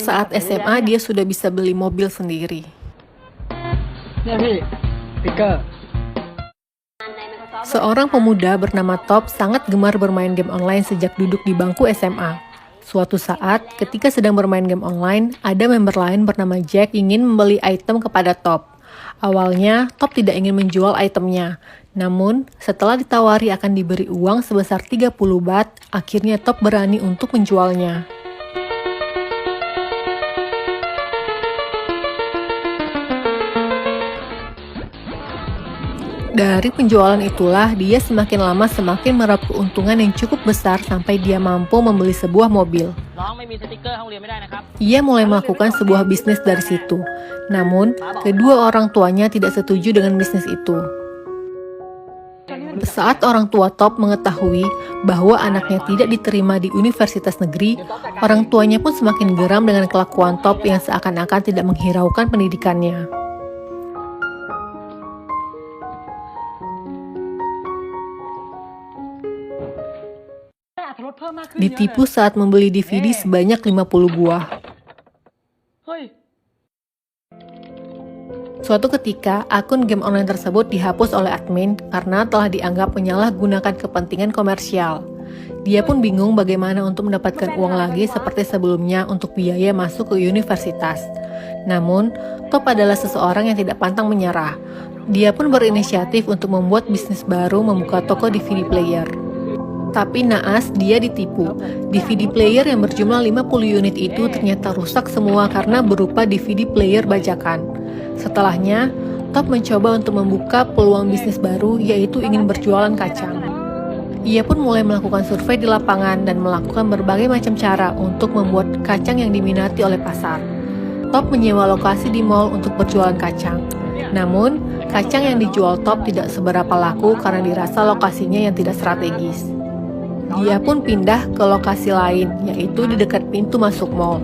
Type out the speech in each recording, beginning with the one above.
Saat SMA, dia sudah bisa beli mobil sendiri. เนี่ยพี่ปิกเกอร์ Seorang pemuda bernama Top sangat gemar bermain game online sejak duduk di bangku SMA. Suatu saat, ketika sedang bermain game online, ada member lain bernama Jack ingin membeli item kepada Top. Awalnya, Top tidak ingin menjual itemnya. Namun, setelah ditawari akan diberi uang sebesar 30 baht, akhirnya Top berani untuk menjualnya. Dari penjualan itulah, dia semakin lama semakin meraup keuntungan yang cukup besar sampai dia mampu membeli sebuah mobil. น้องไม่มีสติกเกอร์ห้องเรียนไม่ได้นะครับ Ia mulai melakukan sebuah bisnis dari situ. Namun, kedua orang tuanya tidak setuju dengan bisnis itu. Saat orang tua Top mengetahui bahwa anaknya tidak diterima di universitas negeri, orang tuanya pun semakin geram dengan kelakuan Top yang seakan-akan tidak menghiraukan pendidikannya. Ditipu saat membeli DVD sebanyak 50 buah. เฮ้ย Suatu ketika, akun game online tersebut dihapus oleh admin karena telah dianggap menyalahgunakan kepentingan komersial. Dia pun bingung bagaimana untuk mendapatkan uang lagi seperti sebelumnya untuk biaya masuk ke universitas. Namun, Top adalah seseorang yang tidak pantang menyerah. Dia pun berinisiatif untuk membuat bisnis baru membuka toko DVD player. Tapi naas, dia ditipu. DVD player yang berjumlah 50 unit itu ternyata rusak semua karena berupa DVD player bajakan. Setelahnya, Top mencoba untuk membuka peluang bisnis baru, yaitu ingin berjualan kacang. Ia pun mulai melakukan survei di lapangan dan melakukan berbagai macam cara untuk membuat kacang yang diminati oleh pasar. Top menyewa lokasi di mall untuk berjualan kacang. Namun, kacang yang dijual Top tidak seberapa laku karena dirasa lokasinya yang tidak strategis. Dia pun pindah ke lokasi lain, yaitu di dekat pintu masuk mall.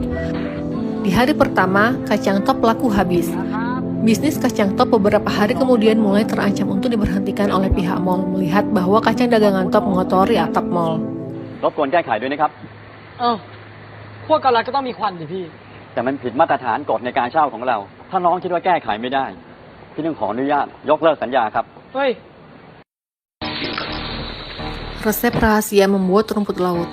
Di hari pertama, kacang Top laku habis. Bisnis kacang Top beberapa hari kemudian mulai terancam untuk diberhentikan oleh pihak mall melihat bahwa kacang dagangan Top mengotori atap mall. รบกวนแก้ไขด้วยนะครับ เอ้าพวกกำลังก็ต้องมีควันดิพี่ แต่มันผิดมาตรฐานกฎในการเช่าของเรา ถ้าน้องคิดว่าแก้ไขไม่ได้ พี่ต้องขออนุญาตยกเลิกสัญญาครับ เฮ้ย Resep rahasia membuat rumput laut.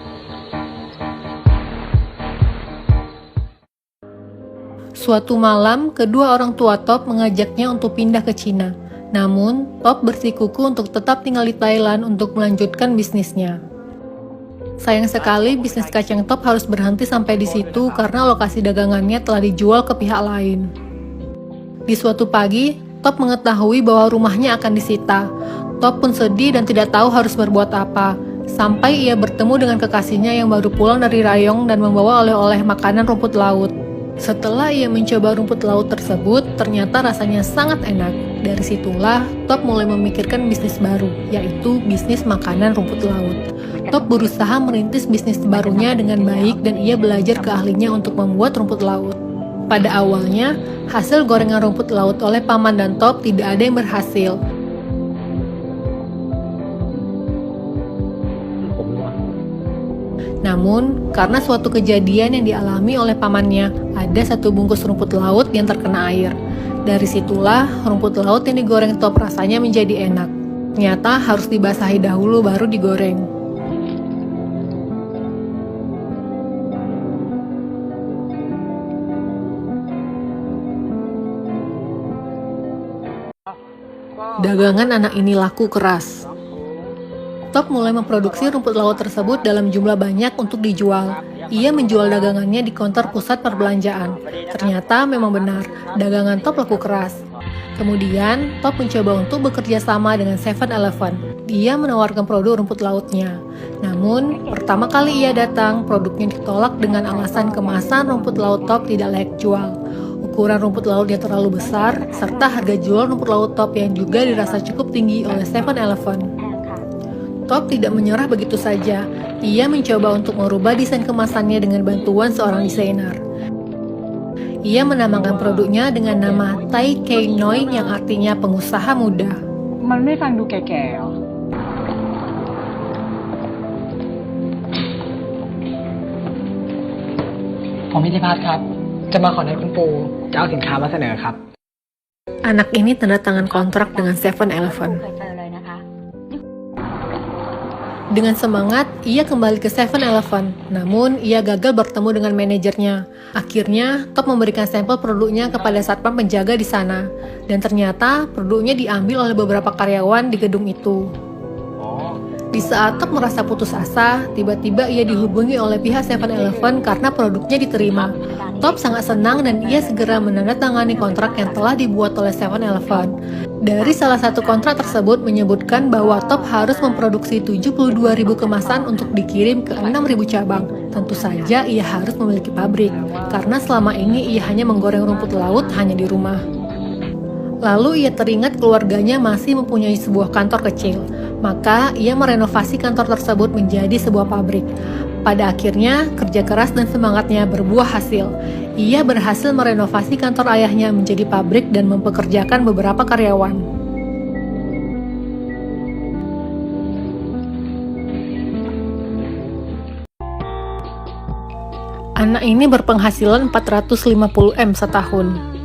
Suatu malam, kedua orang tua Top mengajaknya untuk pindah ke Cina. Namun, Top bersikukuh untuk tetap tinggal di Thailand untuk melanjutkan bisnisnya. Sayang sekali, bisnis kacang Top harus berhenti sampai di situ karena lokasi dagangannya telah dijual ke pihak lain. Di suatu pagi, Top mengetahui bahwa rumahnya akan disita. Top pun sedih dan tidak tahu harus berbuat apa. Sampai ia bertemu dengan kekasihnya yang baru pulang dari Rayong dan membawa oleh-oleh makanan rumput laut. Setelah ia mencoba rumput laut tersebut, ternyata rasanya sangat enak. Dari situlah, Top mulai memikirkan bisnis baru, yaitu bisnis makanan rumput laut. Top berusaha merintis bisnis barunya dengan baik dan ia belajar keahlinya untuk membuat rumput laut. Pada awalnya, hasil gorengan rumput laut oleh paman dan Top tidak ada yang berhasil. Namun, karena suatu kejadian yang dialami oleh pamannya, ada satu bungkus rumput laut yang terkena air. Dari situlah, rumput laut yang digoreng Top rasanya menjadi enak. Ternyata harus dibasahi dahulu baru digoreng. Dagangan anak ini laku keras. Top mulai memproduksi rumput laut tersebut dalam jumlah banyak untuk dijual. Ia menjual dagangannya di konter pusat perbelanjaan. Ternyata memang benar, dagangan Top laku keras. Kemudian, Top mencoba untuk bekerja sama dengan 7-Eleven. Dia menawarkan produk rumput lautnya. Namun, pertama kali ia datang, produknya ditolak dengan alasan kemasan rumput laut Top tidak layak jual. Ukuran rumput laut yang terlalu besar, serta harga jual rumput laut Top yang juga dirasa cukup tinggi oleh 7-Eleven. Top tidak menyerah begitu saja. Ia mencoba untuk merubah desain kemasannya dengan bantuan seorang desainer. Ia menamakan produknya dengan nama Tai Kei Noi yang artinya pengusaha muda. มันไม่ฟังดูแก่ๆหรอ ผ ผมพิธิพัฒน์ครับ จะมาขอนัดคุณปูจะเอาสินค้ามาเสนอครับ Anak ini tanda tangan kontrak dengan 7-Eleven. เคยเจอเลยนะคะ Dengan semangat, ia kembali ke 7-Eleven. Namun, ia gagal bertemu dengan manajernya. Akhirnya, Top memberikan sampel produknya kepada satpam penjaga di sana. Dan ternyata, produknya diambil oleh beberapa karyawan di gedung itu. Di saat Top merasa putus asa, tiba-tiba ia dihubungi oleh pihak 7-Eleven karena produknya diterima. Top sangat senang dan ia segera menandatangani kontrak yang telah dibuat oleh 7-Eleven. Dari salah satu kontrak tersebut menyebutkan bahwa Top harus memproduksi 72.000 kemasan untuk dikirim ke 6.000 cabang. Tentu saja ia harus memiliki pabrik, karena selama ini ia hanya menggoreng rumput laut hanya di rumah. Lalu ia teringat keluarganya masih mempunyai sebuah kantor kecil, maka ia merenovasi kantor tersebut menjadi sebuah pabrik. Pada akhirnya, kerja keras dan semangatnya berbuah hasil. Ia berhasil merenovasi kantor ayahnya menjadi pabrik dan mempekerjakan beberapa karyawan. Anak ini berpenghasilan 450M setahun.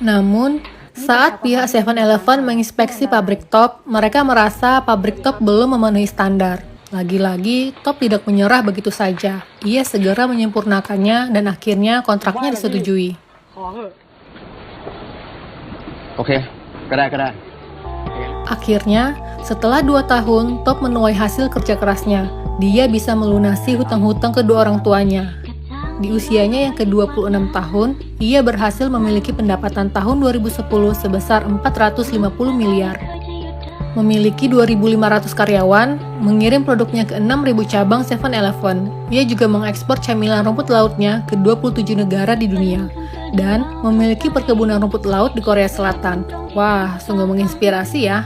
Namun, saat pihak 7-Eleven menginspeksi pabrik Top, mereka merasa pabrik Top belum memenuhi standar. Lagi-lagi, Top tidak menyerah begitu saja. Ia segera menyempurnakannya dan akhirnya kontraknya disetujui. ขอเถอะ โอเค ก็ได้ Akhirnya, setelah 2 tahun, Top menuai hasil kerja kerasnya. Dia bisa melunasi hutang-hutang kedua orang tuanya. Di usianya yang ke-26 tahun, ia berhasil memiliki pendapatan tahun 2010 sebesar 450 miliar. Memiliki 2.500 karyawan, mengirim produknya ke 6.000 cabang 7-Eleven. Ia juga mengekspor camilan rumput lautnya ke 27 negara di dunia. Dan memiliki perkebunan rumput laut di Korea Selatan. Wah, sungguh menginspirasi ya.